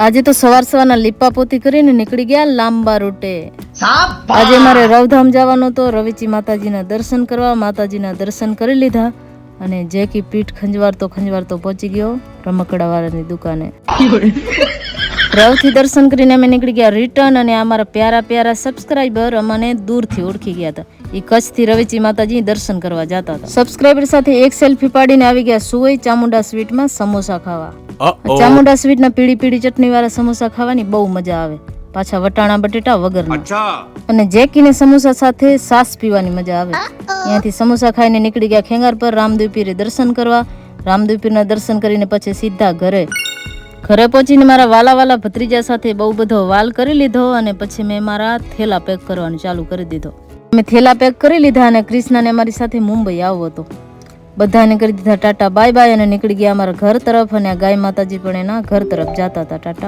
આજે તો સવારના લીપા પોતી કરીને નીકળી ગયા લાંબા રૂટે. આજે મારે રવધામ જવાનું તો રવિચી માતાજીના દર્શન કરવા. માતાજીના દર્શન કરી લીધા અને જેકી પીઠ ખંજવારતો પહોંચી ગયો રમકડા વાળાની દુકાને. રવથી દર્શન કરીને અમે નીકળી ગયા રિટર્ન. અને અમારા પ્યારા સબસ્ક્રાઈબર અમને દૂરથી ઓળખી ગયા હતા. એ કચ્છથી રવિચી માતાજી દર્શન કરવા જતા હતા. સબસ્ક્રાઈબર સાથે એક સેલ્ફી પાડીને આવી ગયા સુવઈ ચામુંડા સ્વીટમાં સમોસા ખાવા. ચામુંડા સ્વીટના પીળી ચટણી વાળા સમોસા ખાવાની બહુ મજા આવે, પાછા વટાણા બટેટા વગરના. અને જેકીને સમોસા સાથે સાસ પીવાની મજા આવે. ત્યાંથી સમોસા ખાઈને નીકળી ગયા ખેંગાર પર રામદેવ પીરે દર્શન કરવા. રામદેવ પીરના દર્શન કરીને પછી સીધા ઘરે પહોંચીને મારા વાલા ભત્રીજા સાથે બહુ બધો વાલ કરી લીધો. અને પછી મેં મારા થેલા પેક કરવાનું ચાલુ કરી દીધો. મેં થેલા પેક કરી લીધા અને ક્રિષ્નાને અમારી સાથે મુંબઈ આવવો હતો. બધાને કરી દીધા ટાટા બાય બાય અને નીકળી ગયા અમારા ઘર તરફ. અને આ ગાય માતાજી પણ એના ઘર તરફ જતા હતા. ટાટા.